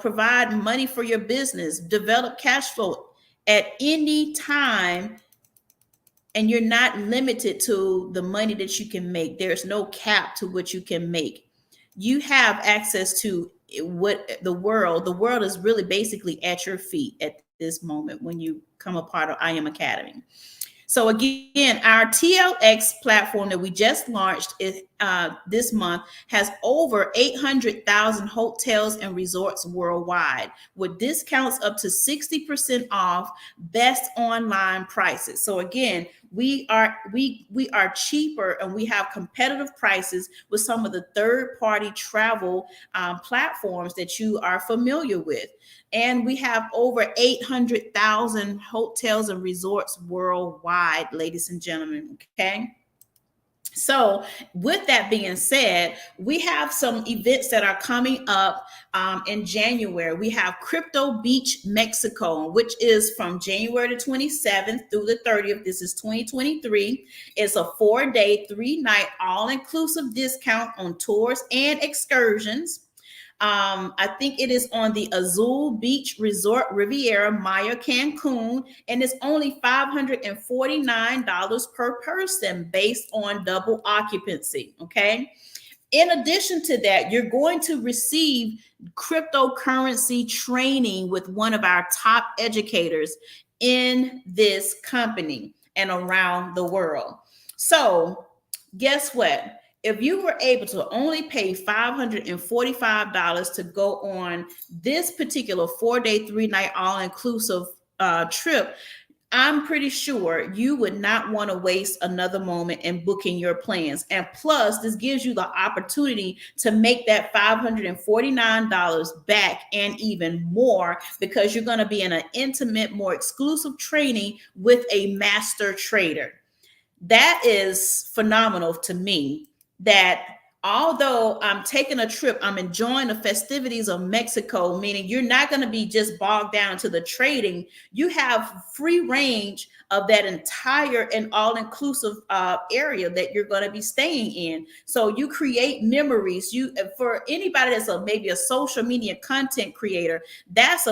provide money for your business, develop cash flow at any time, and you're not limited to the money that you can make. There's no cap to what you can make. You have access to what the world is really basically at your feet at this moment when you come a part of I Am Academy. So again, our TLX platform that we just launched this month has over 800,000 hotels and resorts worldwide, with discounts up to 60% off best online prices. So again, we are cheaper, and we have competitive prices with some of the third-party travel platforms that you are familiar with. And we have over 800,000 hotels and resorts worldwide, ladies and gentlemen. Okay. So with that being said, we have some events that are coming up in January. We have Crypto Beach, Mexico, which is from January the 27th through the 30th. This is 2023. It's a 4-day, 3-night, all-inclusive discount on tours and excursions. I think it is on the Azul Beach Resort Riviera Maya, Cancun, and it's only $549 per person based on double occupancy. Okay. In addition to that, you're going to receive cryptocurrency training with one of our top educators in this company and around the world. So guess what? If you were able to only pay $545 to go on this particular 4-day, 3-night, all-inclusive trip, I'm pretty sure you would not want to waste another moment in booking your plans. And plus, this gives you the opportunity to make that $549 back and even more, because you're going to be in an intimate, more exclusive training with a master trader. That is phenomenal to me, that although I'm taking a trip, I'm enjoying the festivities of Mexico, meaning you're not going to be just bogged down to the trading. You have free range of that entire and all-inclusive area that you're going to be staying in. So you create memories. For anybody that's maybe a social media content creator, that's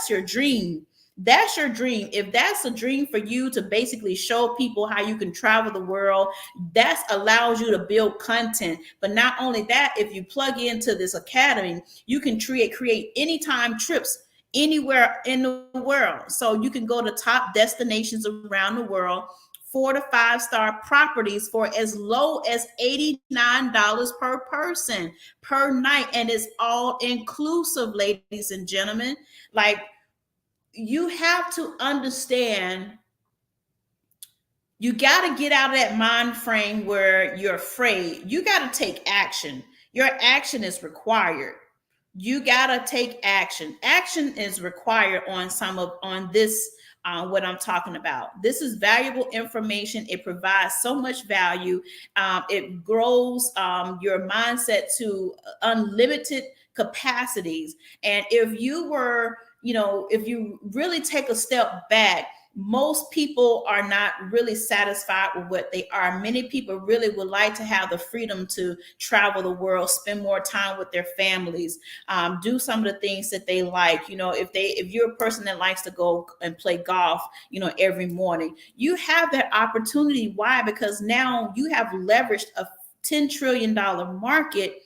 your dream. That's your dream. If that's a dream for you to basically show people how you can travel the world, that allows you to build content. But not only that, if you plug into this academy, you can create anytime trips anywhere in the world. So you can go to top destinations around the world, 4 to 5-star properties for as low as $89 per person per night. And it's all inclusive, ladies and gentlemen. Like, you have to understand, you got to get out of that mind frame where you're afraid. You got to take action. Your action is required. You got to take action. Action is required on this, what I'm talking about. This is valuable information. It provides so much value. It grows your mindset to unlimited capacities. And if you really take a step back most people are not really satisfied with what they are. Many people really would like to have the freedom to travel the world, spend more time with their families, do some of the things that they like. If you're a person that likes to go and play golf, every morning, you have that opportunity. Why? Because now you have leveraged a $10 trillion market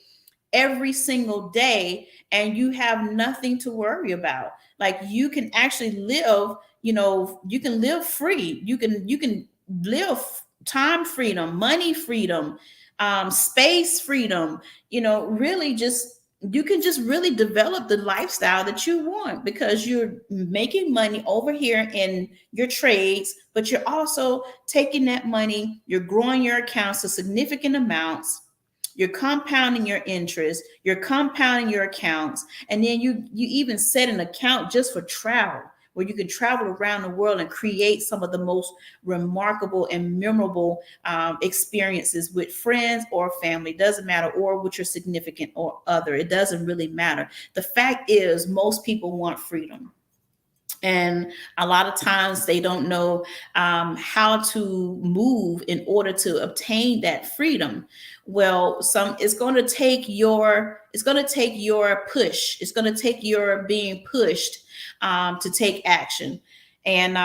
every single day, and you have nothing to worry about. Like, you can actually live, you can live free. You can live time freedom, money freedom, space freedom. Really, just you can just really develop the lifestyle that you want, because you're making money over here in your trades, but you're also taking that money, you're growing your accounts to significant amounts, you're compounding your interest, you're compounding your accounts, and then you even set an account just for travel, where you can travel around the world and create some of the most remarkable and memorable experiences with friends or family. Doesn't matter, or with your significant or other. It doesn't really matter. The fact is, most people want freedom. And a lot of times they don't know how to move in order to obtain that freedom. Well, it's going to take your push. It's going to take your being pushed to take action. And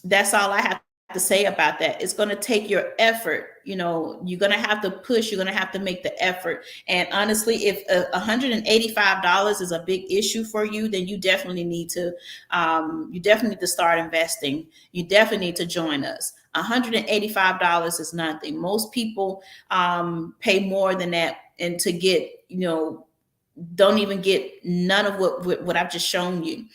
that's all I have to say about that. It's going to take your effort. You're going to have to push. You're going to have to make the effort. And honestly, if $185 is a big issue for you, then you definitely need to start investing. You definitely need to join us. $185 is nothing. Most people pay more than that, and to get, don't even get none of what I've just shown you.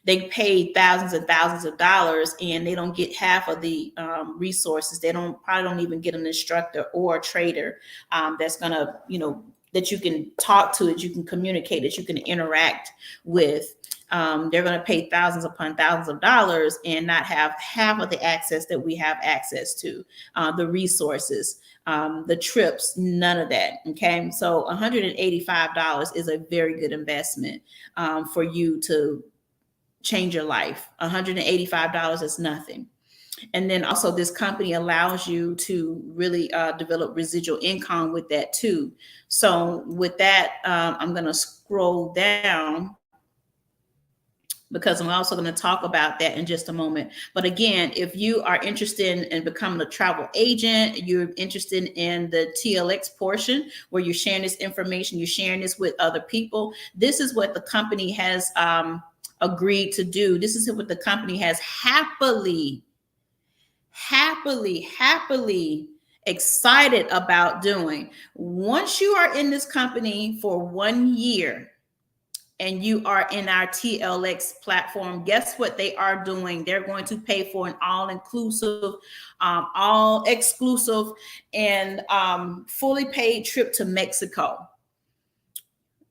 They pay thousands and thousands of dollars, and they don't get half of the resources. They probably don't even get an instructor or a trader that's gonna, that you can talk to, that you can communicate, that you can interact with. They're going to pay thousands upon thousands of dollars and not have half of the access that we have access to, the resources, the trips, none of that. Okay. So $185 is a very good investment for you to change your life. $185 is nothing. And then also, this company allows you to really develop residual income with that too. So with that, I'm going to scroll down, because I'm also going to talk about that in just a moment. But again, if you are interested in becoming a travel agent, you're interested in the TLX portion where you're sharing this information, you're sharing this with other people, this is what the company has agreed to do. This is what the company has happily excited about doing. Once you are in this company for 1 year and you are in our TLX platform, guess what they are doing? They're going to pay for an all-inclusive, all exclusive, and fully paid trip to Mexico.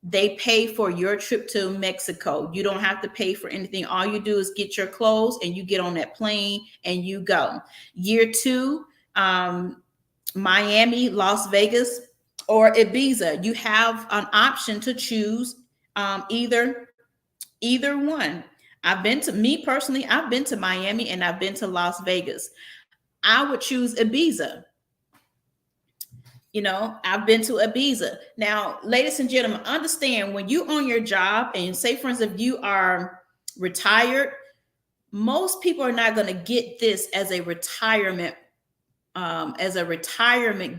They pay for your trip to Mexico. You don't have to pay for anything. All you do is get your clothes and you get on that plane and you go. Year 2, Miami, Las Vegas, or Ibiza. You have an option to choose either one. I've been to Miami and I've been to Las Vegas. I would choose Ibiza. I've been to Ibiza. Now, ladies and gentlemen, understand, when you on your job, and say, for instance, if you are retired, most people are not going to get this as a retirement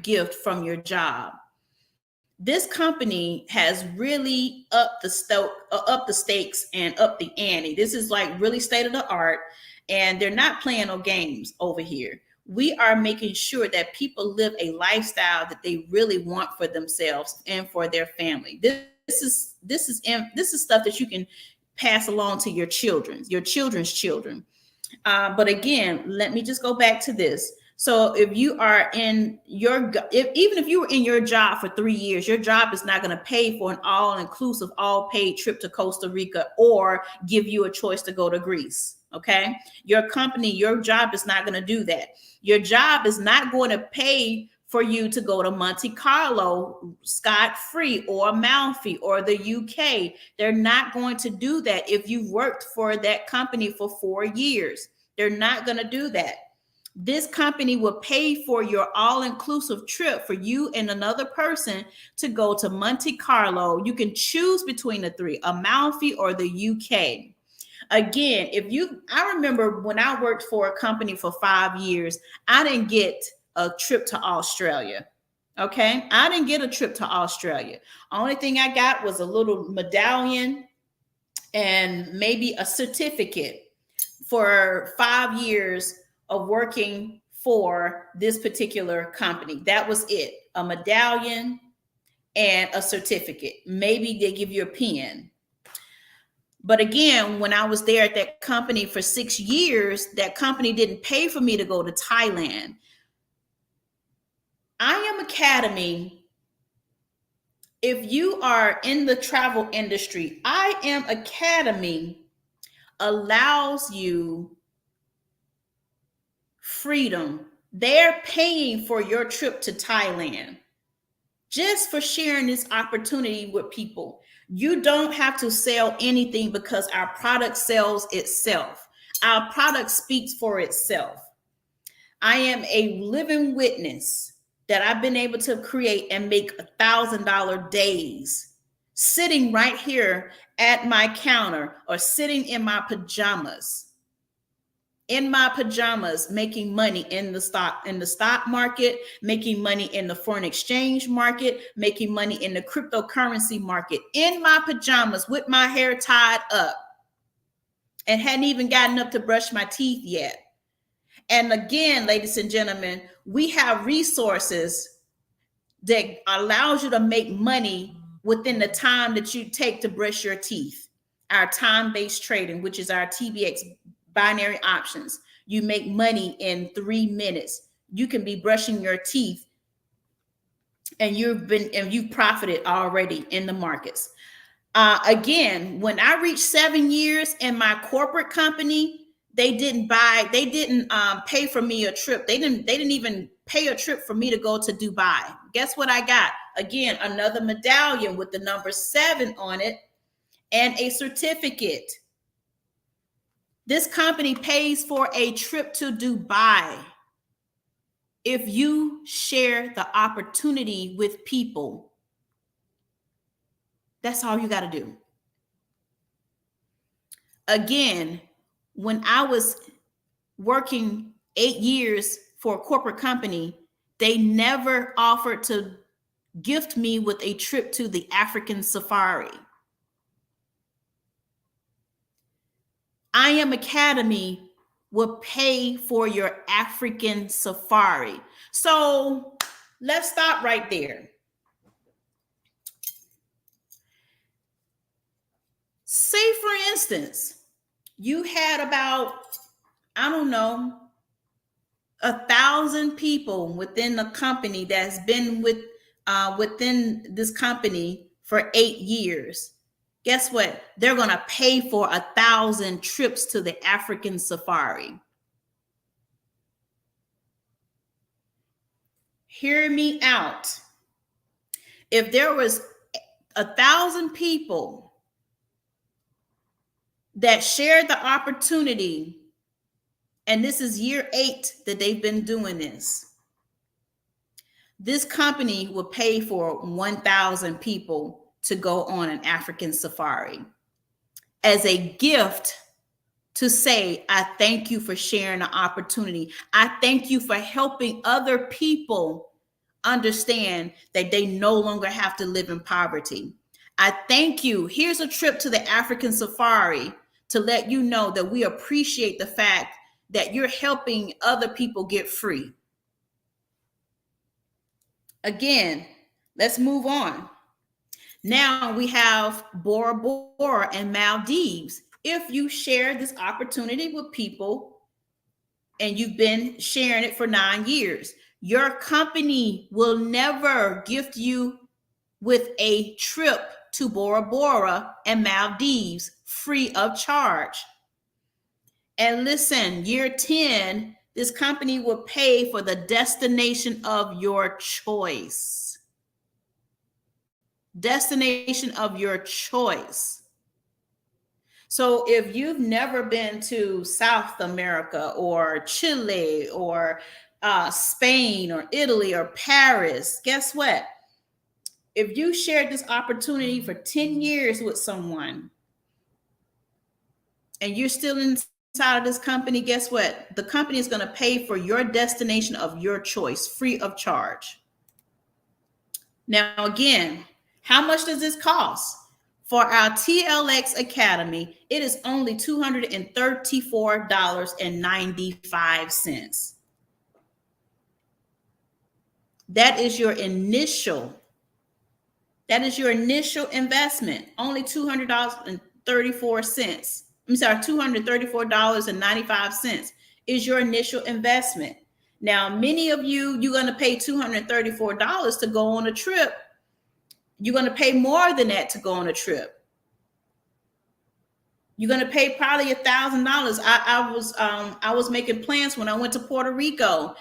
gift from your job. This company has really upped the stakes and up the ante. This is like really state of the art, and they're not playing no games over here. We are making sure that people live a lifestyle that they really want for themselves and for their family. This is stuff that you can pass along to your children's children. But again, let me just go back to this. So if you are even if you were in your job for 3 years, your job is not going to pay for an all-inclusive, all-paid trip to Costa Rica or give you a choice to go to Greece. Okay. Your job is not going to do that. Your job is not going to pay for you to go to Monte Carlo scot-free or Amalfi or the UK. They're not going to do that if you've worked for that company for 4 years. They're not going to do that. This company will pay for your all-inclusive trip for you and another person to go to Monte Carlo. You can choose between the three, Amalfi or the UK. Again, I remember when I worked for a company for 5 years, I didn't get a trip to Australia. Okay. I didn't get a trip to Australia. Only thing I got was a little medallion and maybe a certificate for 5 years of working for this particular company. That was it. A medallion and a certificate. Maybe they give you a pen. But again, when I was there at that company for 6 years, that company didn't pay for me to go to Thailand. I Am Academy, if you are in the travel industry, I Am Academy allows you freedom. They're paying for your trip to Thailand just for sharing this opportunity with people. You don't have to sell anything because our product sells itself. Our product speaks for itself. I am a living witness that I've been able to create and make $1,000 days sitting right here at my counter or sitting in my pajamas. Making money in the stock market, making money in the foreign exchange market, making money in the cryptocurrency market, in my pajamas with my hair tied up, and hadn't even gotten up to brush my teeth yet. And again, ladies and gentlemen, we have resources that allows you to make money within the time that you take to brush your teeth. Our time-based trading, which is our TBX binary options. You make money in 3 minutes. You can be brushing your teeth and you've profited already in the markets. Again, when I reached 7 years in my corporate company, they didn't pay for me a trip. They didn't even pay a trip for me to go to Dubai. Guess what I got? Again, another medallion with the number 7 on it and a certificate. This company pays for a trip to Dubai if you share the opportunity with people. That's all you got to do. Again, when I was working 8 years for a corporate company, they never offered to gift me with a trip to the African safari. I Am Academy will pay for your African safari. So let's stop right there. Say, for instance, you had about, 1,000 people within the company that's been within this company for 8 years. Guess what? They're going to pay for 1,000 trips to the African safari. Hear me out. If there was 1,000 people that shared the opportunity, and this is year 8 that they've been doing this company will pay for 1,000 people to go on an African safari as a gift to say, I thank you for sharing the opportunity. I thank you for helping other people understand that they no longer have to live in poverty. I thank you. Here's a trip to the African safari to let you know that we appreciate the fact that you're helping other people get free. Again, let's move on. Now we have Bora Bora and Maldives. If you share this opportunity with people and you've been sharing it for 9 years, your company will never gift you with a trip to Bora Bora and Maldives free of charge. And listen, year 10, This company will pay for the destination of your choice. Destination of your choice. So if you've never been to South America or Chile or Spain or Italy or Paris, guess what? If you shared this opportunity for 10 years with someone and you're still inside of this company, guess what? The company is going to pay for your destination of your choice, free of charge. Now, again, how much does this cost? For our TLX Academy, it is only $234.95. That is your initial investment, only $200.34. I'm sorry, $234.95 is your initial investment. Now, many of you're going to pay $234 to go on a trip. You're going to pay more than that to go on a trip. You're going to pay probably $1,000. I was making plans when I went to Puerto Rico.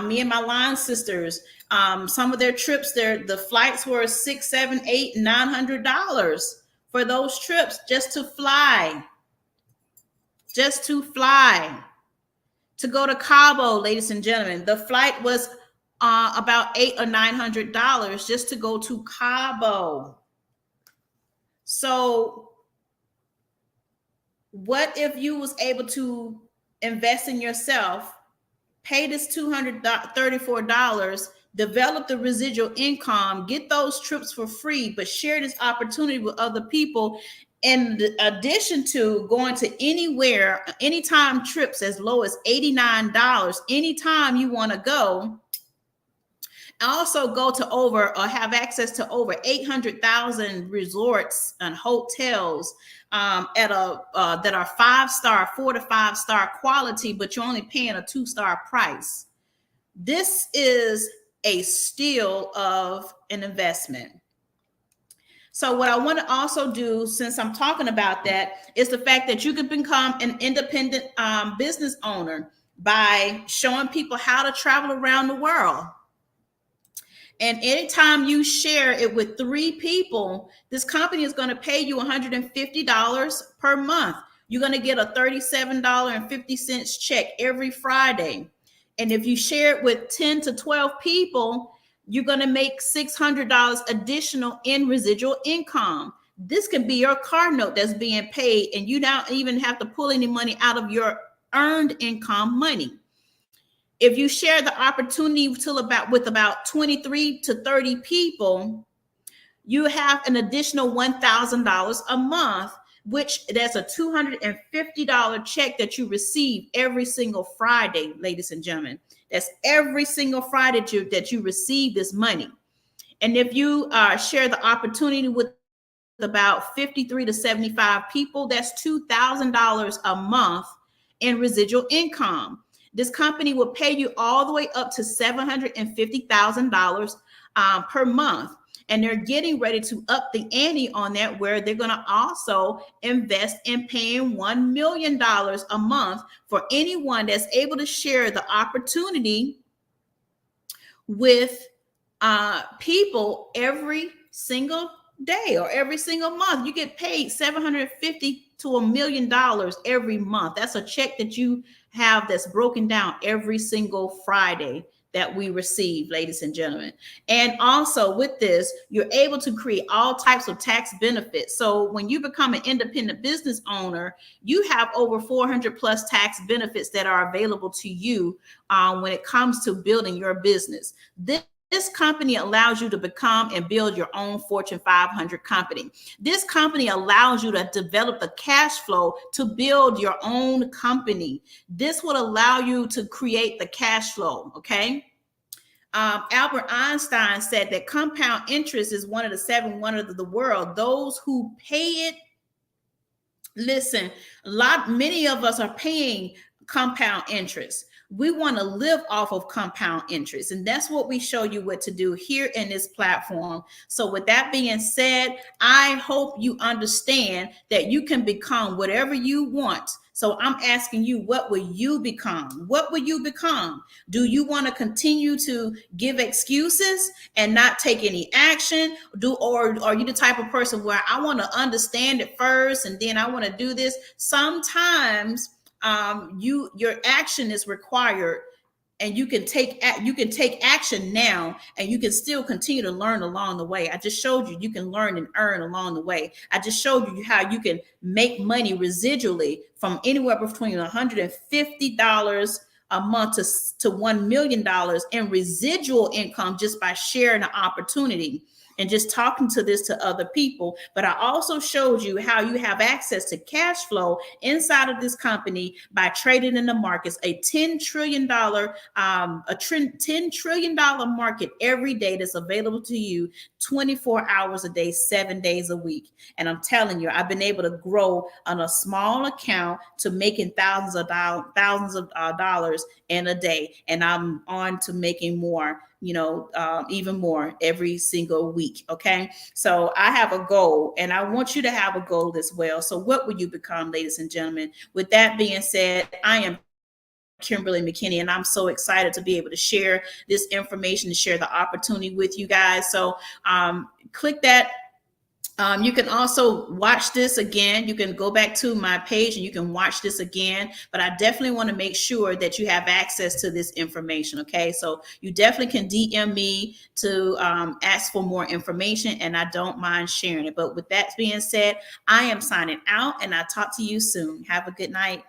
Me and my line sisters, some of their trips, the flights were $600, $700, $800, $900 for those trips just to fly. To go to Cabo, ladies and gentlemen, the flight was about $800 or $900 just to go to Cabo. So what if you was able to invest in yourself, pay this $234, develop the residual income, get those trips for free, but share this opportunity with other people, in addition to going to anywhere, anytime trips as low as $89, anytime you want to go. Also go to over or have access to over 800,000 resorts and hotels that are 5-star, 4 to 5-star quality, but you're only paying a 2-star price. This is a steal of an investment. So what I want to also do, since I'm talking about that, is the fact that you could become an independent business owner by showing people how to travel around the world. And anytime you share it with 3 people, this company is going to pay you $150 per month. You're going to get a $37.50 check every Friday. And if you share it with 10 to 12 people, you're going to make $600 additional in residual income. This can be your car note that's being paid, and you don't even have to pull any money out of your earned income money. If you share the opportunity with about 23 to 30 people, you have an additional $1,000 a month, which that's a $250 check that you receive every single Friday, ladies and gentlemen. That's every single Friday that you receive this money. And if you share the opportunity with about 53 to 75 people, that's $2,000 a month in residual income. This company will pay you all the way up to $750,000 per month. And they're getting ready to up the ante on that, where they're going to also invest in paying $1 million a month for anyone that's able to share the opportunity with people every single day or every single month. You get paid $750,000 to $1 million every month. That's a check that you have that's broken down every single Friday that we receive, ladies and gentlemen. And also with this, you're able to create all types of tax benefits. So when you become an independent business owner, you have over 400 plus tax benefits that are available to you when it comes to building your business. This company allows you to become and build your own Fortune 500 company. This company allows you to develop the cash flow to build your own company. This would allow you to create the cash flow, okay? Albert Einstein said that compound interest is one of the 7 wonders of the world. Those who pay it, listen, many of us are paying compound interest. We want to live off of compound interest. And that's what we show you what to do here in this platform. So with that being said, I hope you understand that you can become whatever you want So I'm asking you, what will you become? What will you become? Do you want to continue to give excuses and not take any action? Or are you the type of person where I want to understand it first and then I want to do this? Sometimes your action is required, and you can take action now, and you can still continue to learn along the way. I just showed you can learn and earn along the way. I just showed you how you can make money residually from anywhere between $150 a month to $1 million in residual income, just by sharing the opportunity and just talking to this to other people. But I also showed you how you have access to cash flow inside of this company by trading in the markets, a $10 trillion $10 trillion market every day that's available to you 24 hours a day, 7 days a week. And I'm telling you, I've been able to grow on a small account to making thousands of dollars in a day. And I'm on to making more, even more every single week. Okay. So I have a goal, and I want you to have a goal as well. So what will you become, ladies and gentlemen? With that being said, I am Kimberly McKinney, and I'm so excited to be able to share this information, to share the opportunity with you guys. So click that. You can also watch this again. You can go back to my page and you can watch this again, but I definitely want to make sure that you have access to this information. Okay. So you definitely can DM me to ask for more information, and I don't mind sharing it. But with that being said, I am signing out, and I'll talk to you soon. Have a good night.